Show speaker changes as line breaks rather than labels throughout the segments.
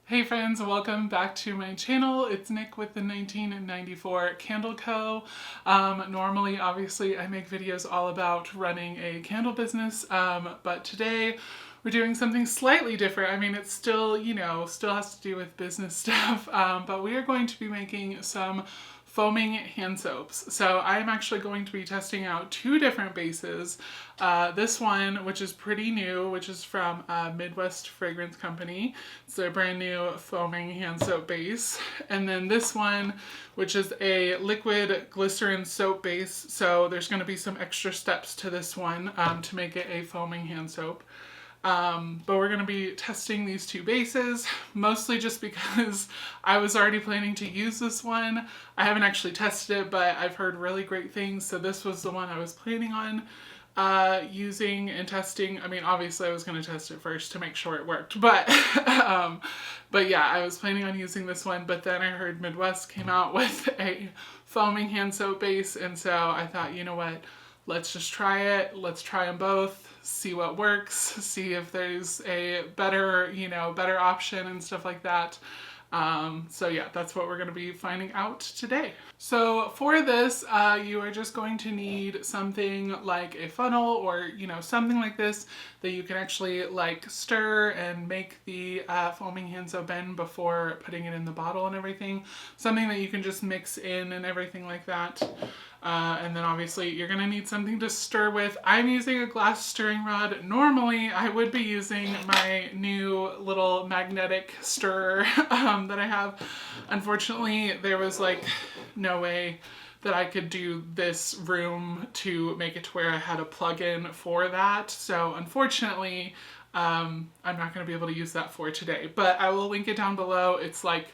Hey friends, welcome back to my channel. It's Nick with the 1994 Candle Co. Normally, obviously, I make videos all about running a candle business, but today we're doing something slightly different. I mean, it's still, still has to do with business stuff, but we are going to be making some foaming hand soaps. So I'm actually going to be testing out two different bases. This one, which is pretty new, which is from Midwest Fragrance Company. It's their brand new foaming hand soap base. And then this one, which is a liquid glycerin soap base. So there's going to be some extra steps to this one to make it a foaming hand soap. But we're going to be testing these two bases, mostly just because I was already planning to use this one. I haven't actually tested it, but I've heard really great things, so this was the one I was planning on using and testing. I mean, obviously I was going to test it first to make sure it worked, but yeah, I was planning on using this one, but then I heard Midwest came out with a foaming hand soap base, and so I thought, you know what, let's just try it. Let's try them both, see what works, see if there's a better, better option and stuff like that. So yeah, that's what we're going to be finding out today. So for this, you are just going to need something like a funnel or, something like this that you can actually like stir and make the foaming hand soap in before putting it in the bottle and everything. Something that you can just mix in and everything like that. And then obviously you're going to need something to stir with. I'm using a glass stirring rod. Normally I would be using my new little magnetic stirrer that I have. Unfortunately, there was like no way that I could do this room to make it to where I had a plug-in for that. So unfortunately, I'm not going to be able to use that for today, but I will link it down below. It's like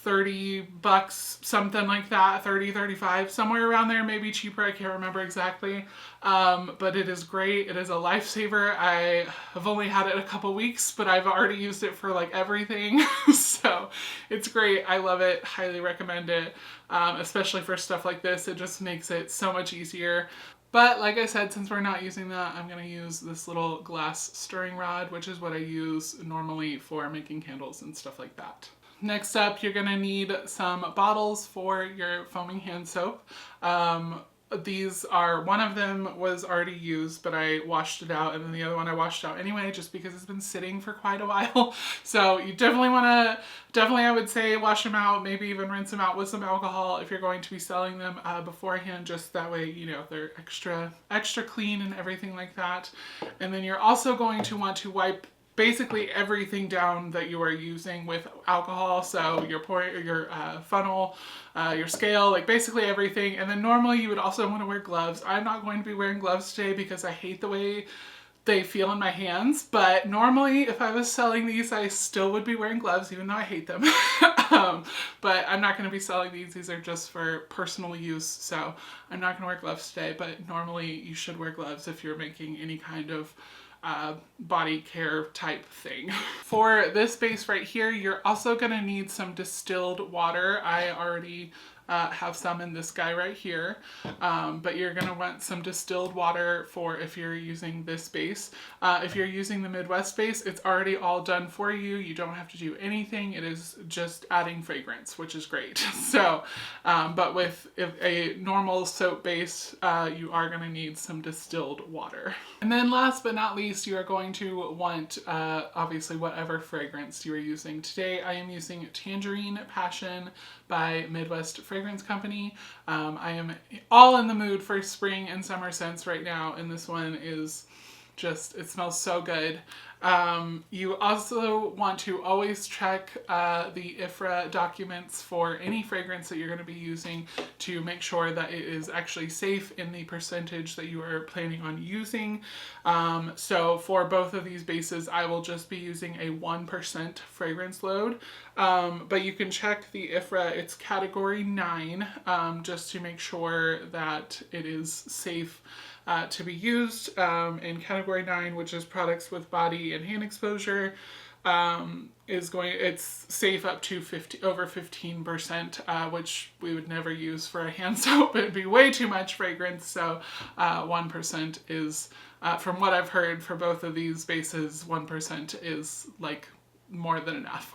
$30, something like that, 30, 35, somewhere around there, maybe cheaper, I can't remember exactly. But it is great. It is a lifesaver. I have only had it a couple weeks, but I've already used it for like everything. So it's great. I love it. Highly recommend it. Especially for stuff like this. It just makes it so much easier. But like I said, since we're not using that, I'm going to use this little glass stirring rod, which is what I use normally for making candles and stuff like that. Next up, you're going to need some bottles for your foaming hand soap. These are, one of them was already used, but I washed it out, and then the other one I washed out anyway, just because it's been sitting for quite a while. So you definitely want to, I would say wash them out, maybe even rinse them out with some alcohol if you're going to be selling them beforehand, just that way, they're extra clean and everything like that. And then you're also going to want to wipe basically everything down that you are using with alcohol. So your funnel, your scale, like basically everything. And then normally you would also want to wear gloves. I'm not going to be wearing gloves today because I hate the way they feel in my hands. But normally if I was selling these, I still would be wearing gloves, even though I hate them. But I'm not going to be selling these. These are just for personal use. So I'm not going to wear gloves today, but normally you should wear gloves if you're making any kind of body care type thing. For this base right here, you're also going to need some distilled water. I already have some in this guy right here, but you're going to want some distilled water for if you're using this base. If you're using the Midwest base, it's already all done for you. You don't have to do anything. It is just adding fragrance, which is great. So, but with a normal soap base, you are going to need some distilled water. And then last but not least, you are going to want, obviously, whatever fragrance you are using. Today, I am using Tangerine Passion by Midwest Fragrance Company. I am all in the mood for spring and summer scents right now, and this one is just, it smells so good. You also want to always check the IFRA documents for any fragrance that you're going to be using to make sure that it is actually safe in the percentage that you are planning on using. So for both of these bases, I will just be using a 1% fragrance load. But you can check the IFRA, it's category 9, just to make sure that it is safe to be used. In category 9, which is products with body and hand exposure, it's safe up to over 15%, which we would never use for a hand soap. It'd be way too much fragrance. So 1% is, from what I've heard for both of these bases, 1% is like more than enough.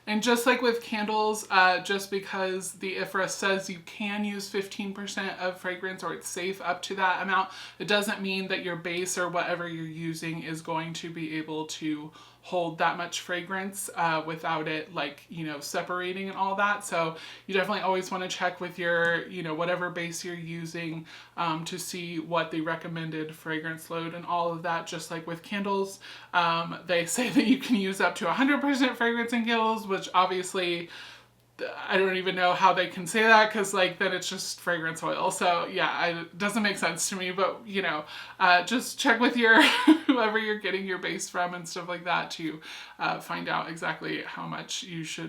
And just like with candles, just because the IFRA says you can use 15% of fragrance or it's safe up to that amount, it doesn't mean that your base or whatever you're using is going to be able to hold that much fragrance without it, like, you know, separating and all that. So you definitely always want to check with your, you know, whatever base you're using to see what the recommended fragrance load and all of that. Just like with candles, they say that you can use up to 100% fragrance in candles, which obviously I don't even know how they can say that, because like then it's just fragrance oil. So yeah, it doesn't make sense to me. But you know, just check with your whoever you're getting your base from and stuff like that to find out exactly how much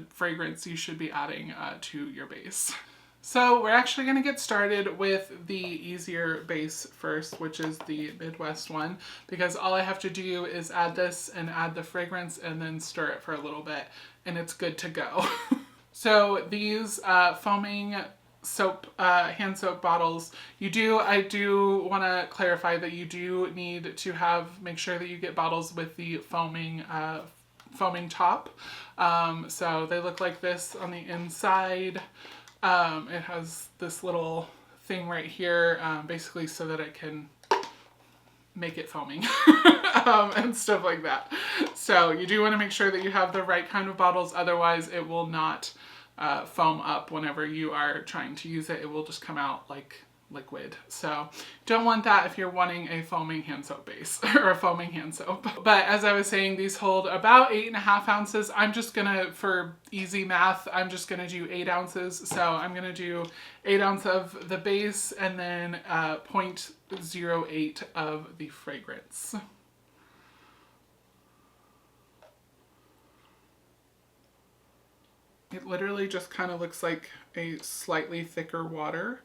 fragrance you should be adding to your base. So we're actually going to get started with the easier base first, which is the Midwest one, because all I have to do is add this and add the fragrance and then stir it for a little bit and it's good to go. So these foaming soap, hand soap bottles, I do want to clarify that you do need to make sure that you get bottles with the foaming top. So they look like this on the inside. It has this little thing right here, basically so that it can make it foaming and stuff like that. So you do want to make sure that you have the right kind of bottles, otherwise it will not foam up whenever you are trying to use it. It will just come out like liquid. So don't want that if you're wanting a foaming hand soap base or a foaming hand soap. But as I was saying, these hold about 8.5 ounces. I'm just gonna, for easy math, I'm just gonna do 8 ounces. So I'm gonna do 8 ounces of the base and then 0.08 of the fragrance. It literally just kind of looks like a slightly thicker water,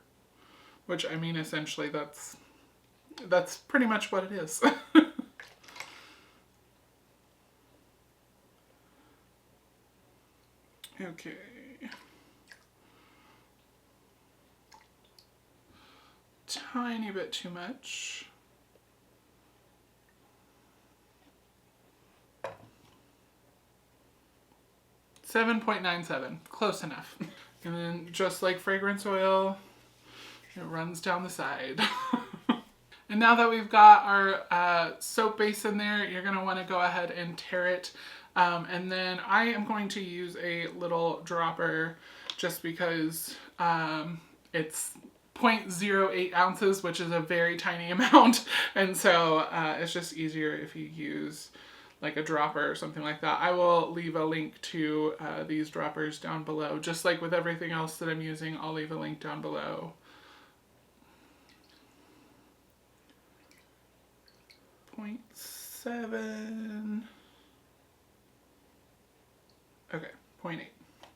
which, I mean, essentially that's pretty much what it is. Okay. Tiny bit too much. .97, close enough. And then just like fragrance oil, it runs down the side. And now that we've got our soap base in there, you're gonna wanna go ahead and tare it. And then I am going to use a little dropper just because it's 0.08 ounces, which is a very tiny amount. And so it's just easier if you use like a dropper or something like that. I will leave a link to these droppers down below. Just like with everything else that I'm using, I'll leave a link down below. 0.7. Okay, 0.8.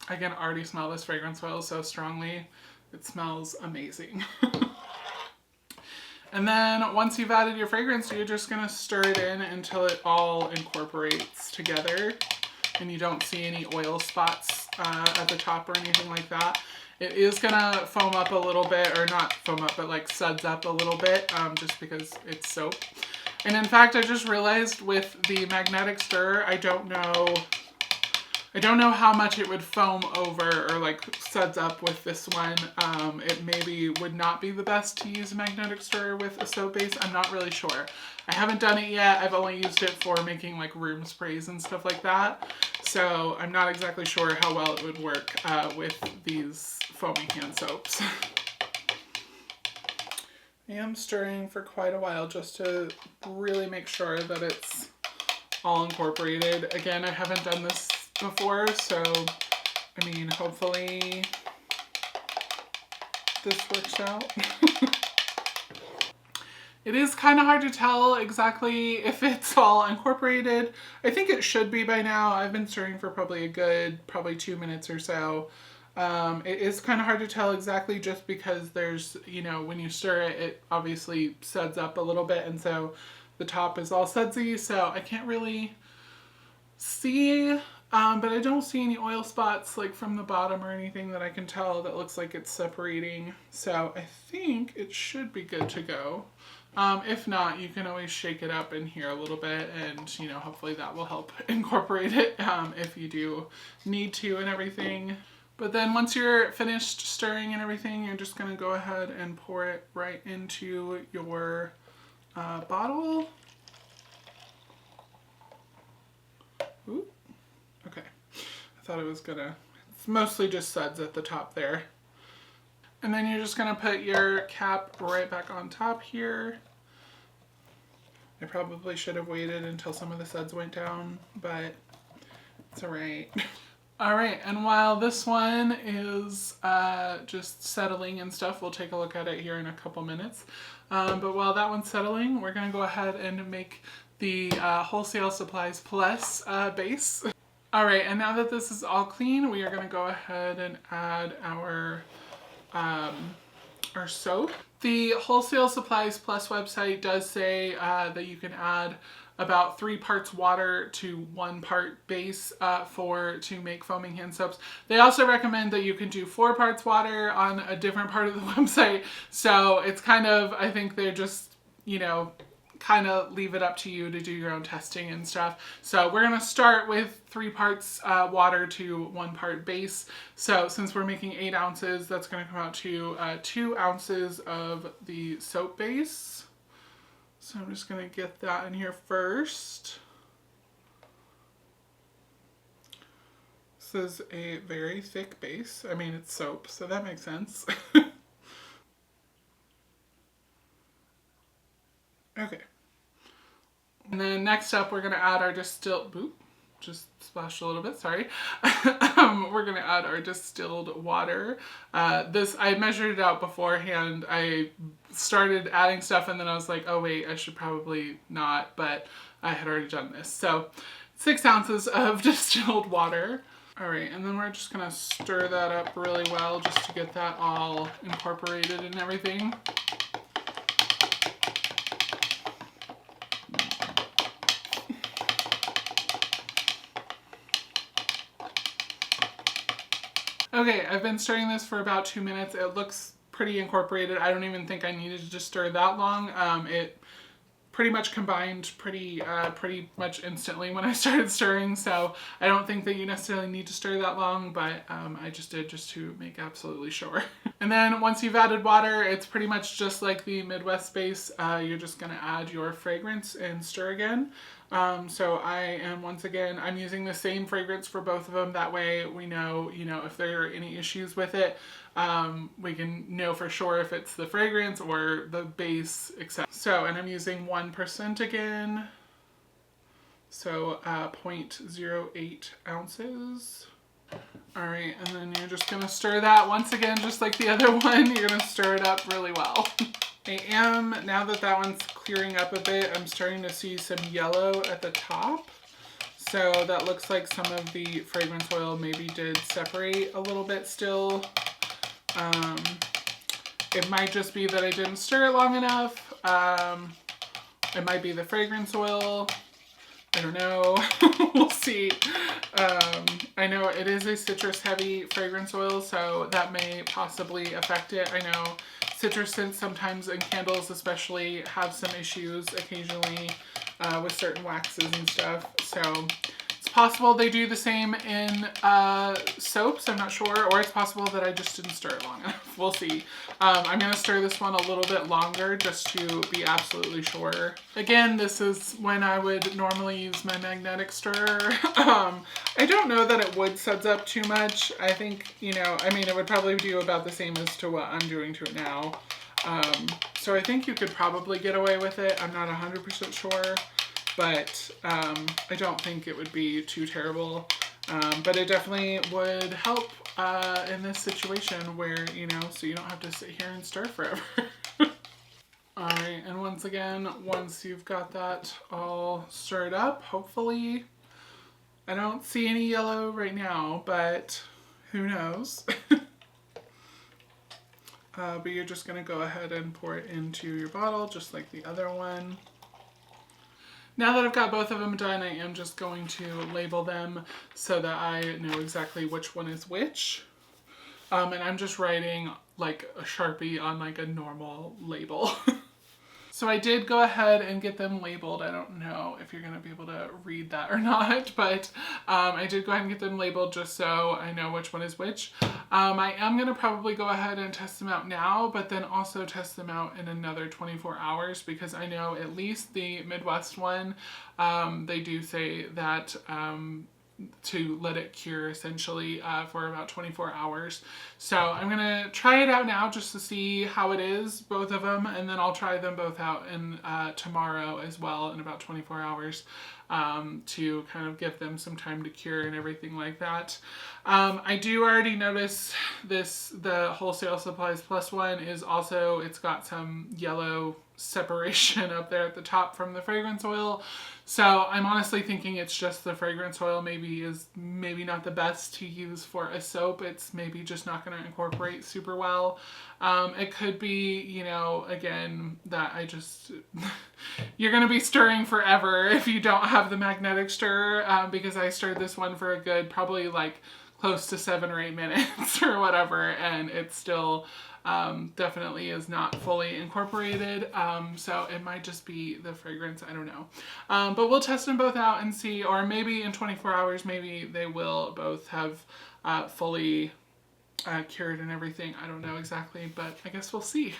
I can already smell this fragrance oil so strongly. It smells amazing. And then once you've added your fragrance, you're just gonna stir it in until it all incorporates together and you don't see any oil spots at the top or anything like that. It is gonna foam up a little bit, or not foam up, but like suds up a little bit just because it's soap. And in fact, I just realized with the magnetic stirrer, I don't know how much it would foam over or like suds up with this one. It maybe would not be the best to use a magnetic stirrer with a soap base. I'm not really sure. I haven't done it yet. I've only used it for making like room sprays and stuff like that. So I'm not exactly sure how well it would work with these foaming hand soaps. I am stirring for quite a while just to really make sure that it's all incorporated. Again, I haven't done this before, so I mean, hopefully this works out. It is kind of hard to tell exactly if it's all incorporated. I think it should be by now. I've been stirring for probably 2 minutes or so. It is kind of hard to tell exactly just because there's, you know, when you stir it, it obviously suds up a little bit, and so the top is all sudsy, so I can't really see, but I don't see any oil spots like from the bottom or anything that I can tell that looks like it's separating. So I think it should be good to go. If not, you can always shake it up in here a little bit, and you know, hopefully that will help incorporate it if you do need to and everything. But then once you're finished stirring and everything, you're just gonna go ahead and pour it right into your bottle. Ooh, okay. I thought it was gonna, it's mostly just suds at the top there. And then you're just gonna put your cap right back on top here. I probably should have waited until some of the suds went down, but it's all right. All right, and while this one is just settling and stuff, we'll take a look at it here in a couple minutes. But while that one's settling, we're gonna go ahead and make the Wholesale Supplies Plus base. All right, and now that this is all clean, we are gonna go ahead and add our soap. The Wholesale Supplies Plus website does say that you can add about 3 parts water to 1 part base to make foaming hand soaps. They also recommend that you can do 4 parts water on a different part of the website. So it's kind of, I think they're just, you know, kind of leave it up to you to do your own testing and stuff. So we're going to start with 3 parts water to 1 part base. So since we're making 8 ounces, that's going to come out to 2 ounces of the soap base. So I'm just going to get that in here first. This is a very thick base. I mean, it's soap, so that makes sense. Okay. And then next up, we're going to add our just splashed a little bit, sorry. We're going to add our distilled water. I measured it out beforehand. I started adding stuff and then I was like, oh wait, I should probably not, but I had already done this. So 6 ounces of distilled water. All right, and then we're just going to stir that up really well just to get that all incorporated and everything. Okay, I've been stirring this for about 2 minutes. It looks pretty incorporated. I don't even think I needed to stir that long. It pretty much combined pretty much instantly when I started stirring, so I don't think that you necessarily need to stir that long, but I just did just to make absolutely sure. And then once you've added water, it's pretty much just like the Midwest base. You're just gonna add your fragrance and stir again. So I'm using the same fragrance for both of them. That way we know, you know, if there are any issues with it, we can know for sure if it's the fragrance or the base, etc. So, and I'm using 1% again. So 0.08 ounces. All right, and then you're just gonna stir that once again, just like the other one. You're gonna stir it up really well. Now that that one's clearing up a bit, I'm starting to see some yellow at the top. So that looks like some of the fragrance oil maybe did separate a little bit still. It might just be that I didn't stir it long enough. It might be the fragrance oil. I don't know. We'll see. I know it is a citrus heavy fragrance oil, so that may possibly affect it. I know citrus scents sometimes in candles especially have some issues occasionally with certain waxes and stuff. So it's possible they do the same in soaps, I'm not sure, or it's possible that I just didn't stir it long enough. We'll see. I'm going to stir this one a little bit longer just to be absolutely sure. Again, this is when I would normally use my magnetic stirrer. I don't know that it would suds up too much. I think, you know, I mean, it would probably do about the same as to what I'm doing to it now. So I think you could probably get away with it. I'm not 100% sure. But I don't think it would be too terrible. But it definitely would help in this situation where, you know, so you don't have to sit here and stir forever. Alright, and once again, once you've got that all stirred up, hopefully, I don't see any yellow right now, but who knows? But you're just going to go ahead and pour it into your bottle just like the other one. Now that I've got both of them done, I am just going to label them so that I know exactly which one is which. And I'm just writing like a Sharpie on like a normal label. So I did go ahead and get them labeled. I don't know if you're going to be able to read that or not, but I did go ahead and get them labeled just so I know which one is which. I am going to probably go ahead and test them out now, but then also test them out in another 24 hours because I know at least the Midwest one, they do say that to let it cure essentially for about 24 hours. So I'm gonna try it out now just to see how it is, both of them, and then I'll try them both out in tomorrow as well in about 24 hours to kind of give them some time to cure and everything like that. I do already notice the Wholesale Supplies Plus one is also, it's got some yellow separation up there at the top from the fragrance oil. So I'm honestly thinking it's just the fragrance oil maybe not the best to use for a soap. It's maybe just not going to incorporate super well. It could be, you know, again, that you're going to be stirring forever if you don't have the magnetic stir, because I stirred this one for a good, probably like close to 7 or 8 minutes or whatever, and it's still definitely is not fully incorporated. So it might just be the fragrance, I don't know. But we'll test them both out and see, or maybe in 24 hours, maybe they will both have fully cured and everything. I don't know exactly, but I guess we'll see.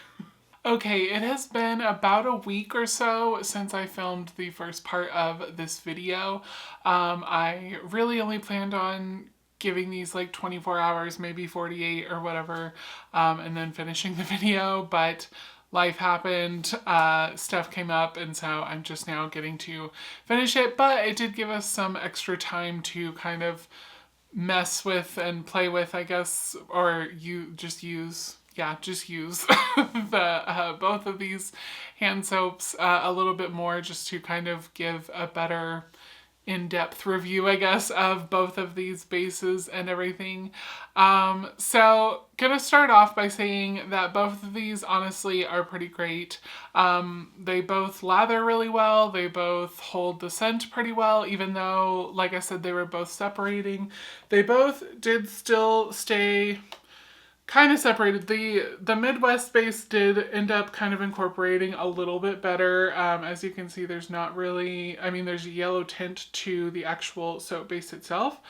Okay, it has been about a week or so since I filmed the first part of this video. I really only planned on giving these like 24 hours, maybe 48 or whatever, and then finishing the video, but life happened, stuff came up, and so I'm just now getting to finish it, but it did give us some extra time to kind of mess with and play with, I guess, or just use the both of these hand soaps a little bit more, just to kind of give a better in-depth review, I guess, of both of these bases and everything. So gonna start off by saying that both of these honestly are pretty great. They both lather really well. They both hold the scent pretty well, even though, like I said, they were both separating. They both did still stay kind of separated. The Midwest base did end up kind of incorporating a little bit better. As you can see, there's not really, I mean, there's a yellow tint to the actual soap base itself,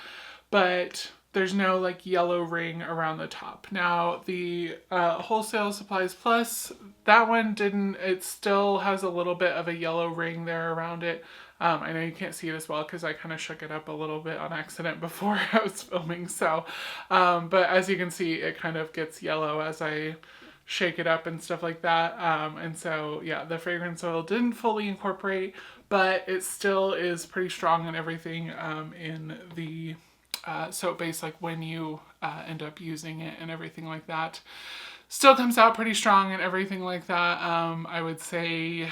but there's no like yellow ring around the top. Now the Wholesale Supplies Plus, that one didn't, it still has a little bit of a yellow ring there around it. I know you can't see it as well because I kind of shook it up a little bit on accident before I was filming. So, but as you can see, it kind of gets yellow as I shake it up and stuff like that. And so, yeah, the fragrance oil didn't fully incorporate, but it still is pretty strong and everything in the soap base, like when you end up using it and everything like that. Still comes out pretty strong and everything like that. I would say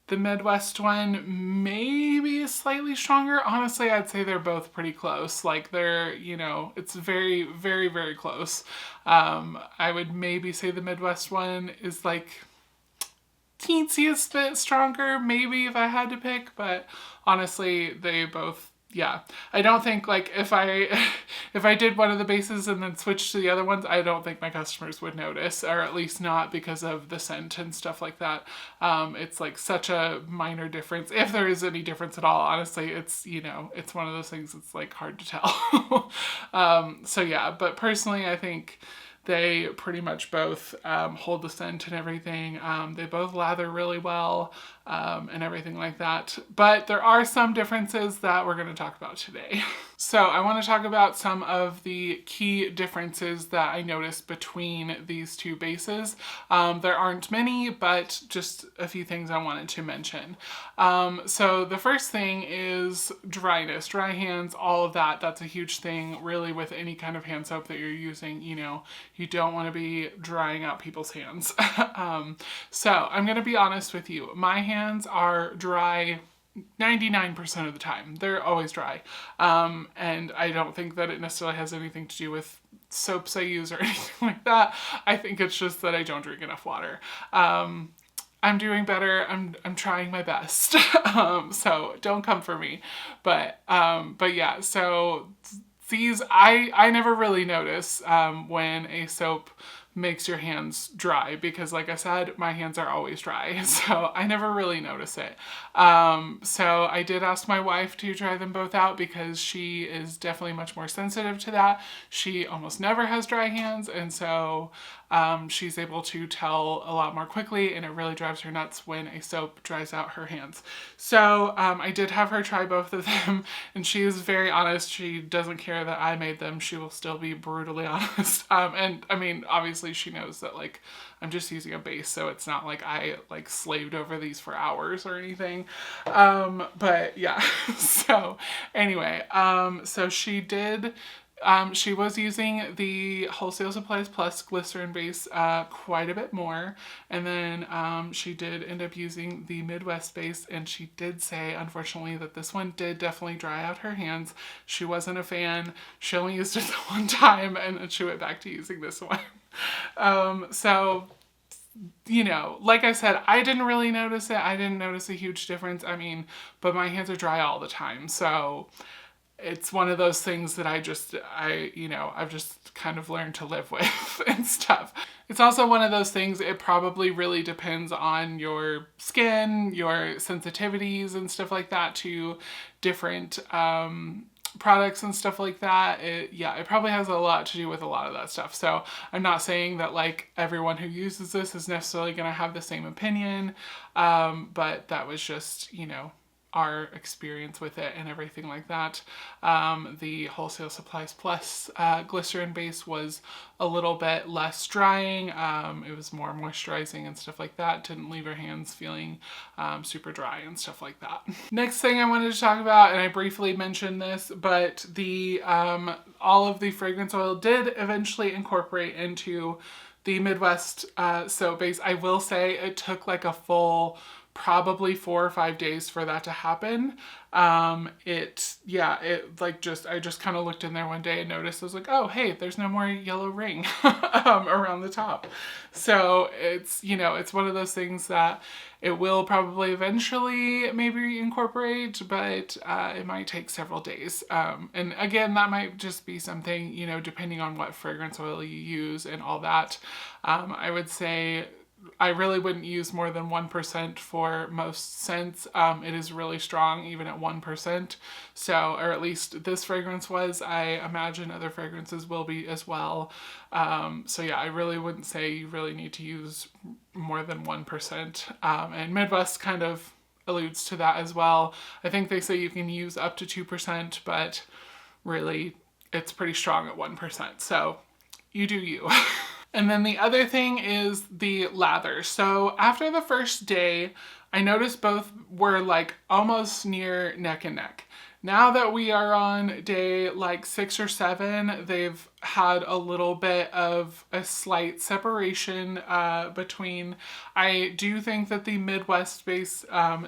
the Midwest one maybe is slightly stronger. Honestly, I'd say they're both pretty close. Like they're, you know, it's very, very, very close. I would maybe say the Midwest one is like teensiest bit stronger, maybe, if I had to pick, but honestly, they both, yeah. I don't think, like, if I did one of the bases and then switched to the other ones, I don't think my customers would notice, or at least not because of the scent and stuff like that. It's like such a minor difference, if there is any difference at all. Honestly, it's, you know, it's one of those things that's like hard to tell. So yeah, but personally, I think they pretty much both hold the scent and everything. They both lather really well and everything like that. But there are some differences that we're going to talk about today. So I want to talk about some of the key differences that I noticed between these two bases. There aren't many, but just a few things I wanted to mention. So the first thing is dryness, dry hands, all of that. That's a huge thing really with any kind of hand soap that you're using. You know, you don't want to be drying out people's hands. So I'm going to be honest with you. My hands are dry 99% of the time. They're always dry. And I don't think that it necessarily has anything to do with soaps I use or anything like that. I think it's just that I don't drink enough water. I'm doing better. I'm trying my best. So don't come for me. But yeah, so these, I never really notice when a soap makes your hands dry, because like I said, my hands are always dry, so I never really notice it. So I did ask my wife to try them both out because she is definitely much more sensitive to that. She almost never has dry hands, and so she's able to tell a lot more quickly, and it really drives her nuts when a soap dries out her hands. So I did have her try both of them, and she is very honest. She doesn't care that I made them. She will still be brutally honest. And I mean, obviously she knows that like I'm just using a base, so it's not like I like slaved over these for hours or anything. But yeah, so anyway, so she did. She was using the Wholesale Supplies Plus Glycerin base quite a bit more. And then she did end up using the Midwest base, and she did say, unfortunately, that this one did definitely dry out her hands. She wasn't a fan. She only used it the one time, and then she went back to using this one. So, you know, like I said, I didn't really notice it. I didn't notice a huge difference. I mean, but my hands are dry all the time. So it's one of those things that I've just kind of learned to live with and stuff. It's also one of those things, it probably really depends on your skin, your sensitivities and stuff like that to different products and stuff like that. It probably has a lot to do with a lot of that stuff. So I'm not saying that like everyone who uses this is necessarily going to have the same opinion, but that was just, you know, our experience with it and everything like that. The Wholesale Supplies Plus Glycerin base was a little bit less drying. It was more moisturizing and stuff like that. Didn't leave your hands feeling super dry and stuff like that. Next thing I wanted to talk about, and I briefly mentioned this, but the all of the fragrance oil did eventually incorporate into the Midwest soap base. I will say it took like a full probably 4 or 5 days for that to happen. I just kind of looked in there one day and noticed, I was like, oh, hey, there's no more yellow ring around the top. So it's, you know, it's one of those things that it will probably eventually maybe incorporate, but it might take several days. And again, that might just be something, you know, depending on what fragrance oil you use and all that. I would say I really wouldn't use more than 1% for most scents. It is really strong even at 1%. So, or at least this fragrance was. I imagine other fragrances will be as well. So yeah, I really wouldn't say you really need to use more than 1%. And Midwest kind of alludes to that as well. I think they say you can use up to 2%, but really it's pretty strong at 1%. So you do you. And then the other thing is the lather. So after the first day, I noticed both were like almost near neck and neck. Now that we are on day like 6 or 7, they've had a little bit of a slight separation between. I do think that the Midwest base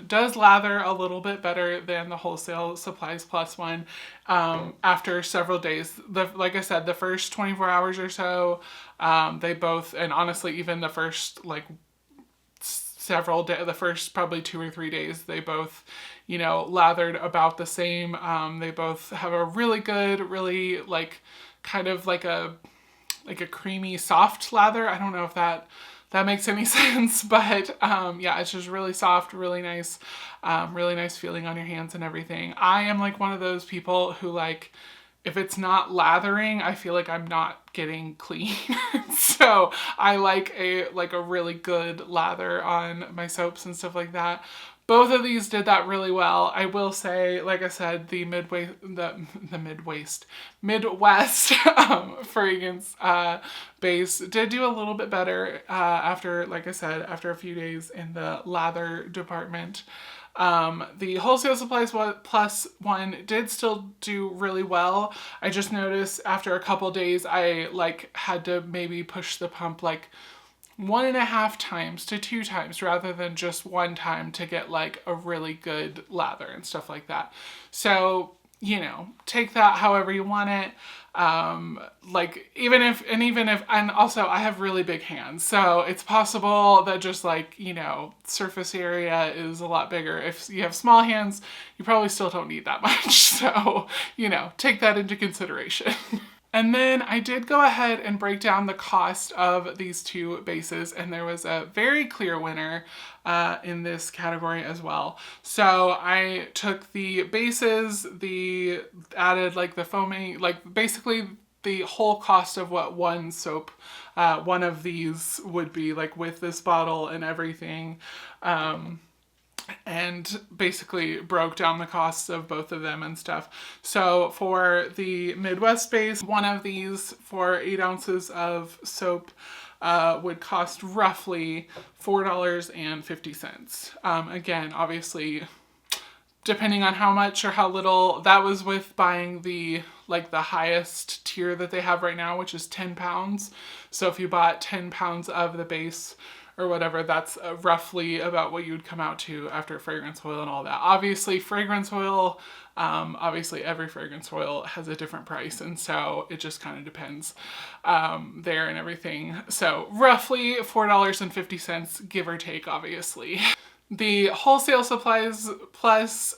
does lather a little bit better than the Wholesale Supplies Plus one after several days. Like I said, the first 24 hours or so, they both, and honestly even the first like several days, the first probably 2 or 3 days, they both, you know, lathered about the same. They both have a really good, really like kind of like a creamy soft lather. I don't know if that makes any sense, but yeah, it's just really soft, really nice feeling on your hands and everything. I am like one of those people who like, if it's not lathering, I feel like I'm not getting clean. So I like a really good lather on my soaps and stuff like that. Both of these did that really well. I will say, like I said, the Midwest fragrance base did do a little bit better after, like I said, after a few days in the lather department. The Wholesale Supplies Plus one did still do really well. I just noticed after a couple days, I like had to maybe push the pump like 1.5 times to 2 times rather than just 1 time to get like a really good lather and stuff like that. So, you know, take that however you want it. And also I have really big hands, so it's possible that just like, you know, surface area is a lot bigger. If you have small hands, you probably still don't need that much. So, you know, take that into consideration. And then I did go ahead and break down the cost of these two bases, and there was a very clear winner in this category as well. So I took the bases, added like the foaming, like basically the whole cost of what one soap, one of these would be, like with this bottle and everything. And basically broke down the costs of both of them and stuff. So for the Midwest base, one of these for 8 ounces of soap would cost roughly $4.50. Again, obviously, depending on how much or how little, that was with buying the highest tier that they have right now, which is 10 pounds. So if you bought 10 pounds of the base or whatever, that's roughly about what you would come out to after fragrance oil and all that. Obviously, fragrance oil, obviously every fragrance oil has a different price, and so it just kind of depends there and everything. So roughly $4.50, give or take, obviously. The Wholesale Supplies Plus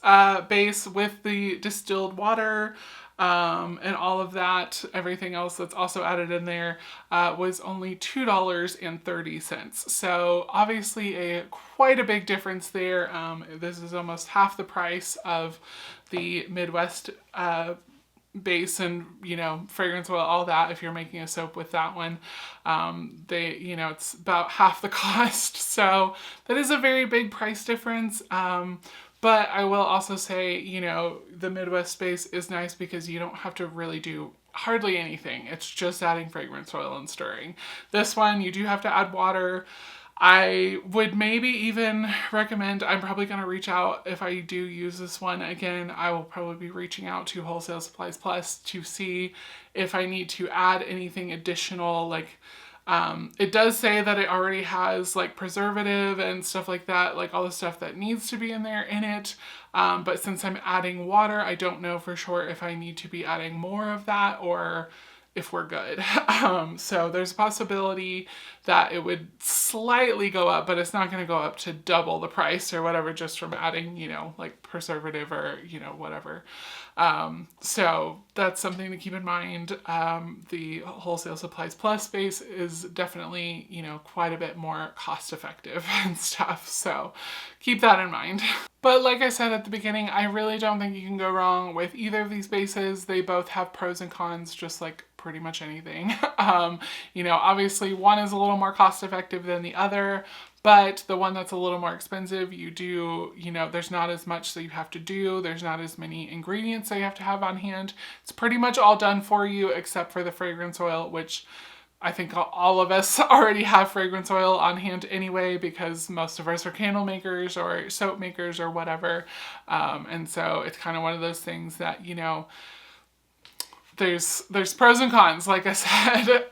base with the distilled water and all of that, everything else that's also added in there, was only $2.30. So obviously quite a big difference there. This is almost half the price of the Midwest base and, fragrance oil, all that. If you're making a soap with that one, it's about half the cost. So that is a very big price difference. But I will also say, the Midwest space is nice because you don't have to really do hardly anything. It's just adding fragrance oil and stirring. This one, you do have to add water. I would maybe even recommend, I'm probably going to reach out if I do use this one again. I will probably be reaching out to Wholesale Supplies Plus to see if I need to add anything additional, it does say that it already has preservative and stuff like that, all the stuff that needs to be in it. But since I'm adding water, I don't know for sure if I need to be adding more of that or if we're good. So there's a possibility that it would slightly go up, but it's not going to go up to double the price or whatever just from adding, preservative or, whatever. So that's something to keep in mind. The Wholesale Supplies Plus base is definitely, quite a bit more cost effective and stuff. So keep that in mind. But like I said at the beginning, I really don't think you can go wrong with either of these bases. They both have pros and cons, just like pretty much anything. Obviously one is a little more cost effective than the other, but the one that's a little more expensive, there's not as much that you have to do. There's not as many ingredients that you have to have on hand. It's pretty much all done for you except for the fragrance oil, which I think all of us already have fragrance oil on hand anyway, because most of us are candle makers or soap makers or whatever. And so it's kind of one of those things that, there's pros and cons, like I said.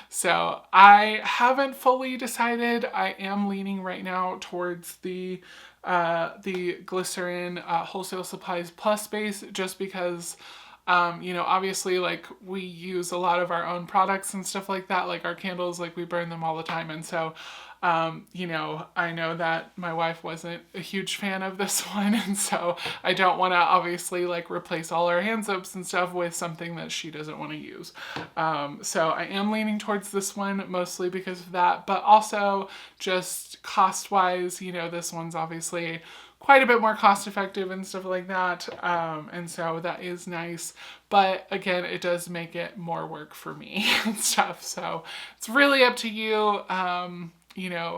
So I haven't fully decided. I am leaning right now towards the Glycerin Wholesale Supplies Plus base, just because obviously we use a lot of our own products and stuff like that, our candles, we burn them all the time. And so, I know that my wife wasn't a huge fan of this one. And so I don't want to obviously replace all our hand soaps and stuff with something that she doesn't want to use. So I am leaning towards this one mostly because of that, but also just cost wise, this one's obviously quite a bit more cost effective and stuff like that. And so that is nice. But again, it does make it more work for me and stuff. So it's really up to you.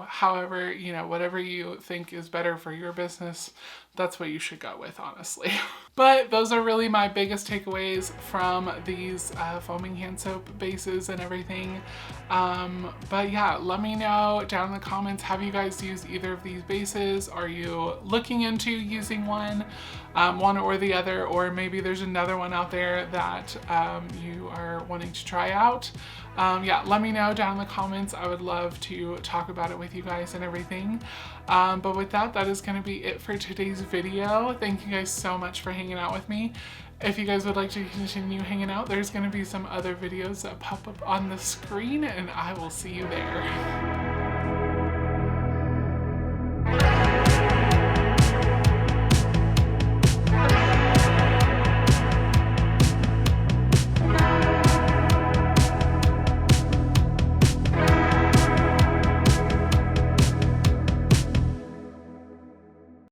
However, whatever you think is better for your business, that's what you should go with, honestly. But those are really my biggest takeaways from these foaming hand soap bases and everything. But yeah, let me know down in the comments, have you guys used either of these bases? Are you looking into using one or the other, or maybe there's another one out there that you are wanting to try out? Yeah, let me know down in the comments. I would love to talk about it with you guys and everything. But with that, that is going to be it for today's video. Thank you guys so much for hanging out with me. If you guys would like to continue hanging out, there's going to be some other videos that pop up on the screen, and I will see you there.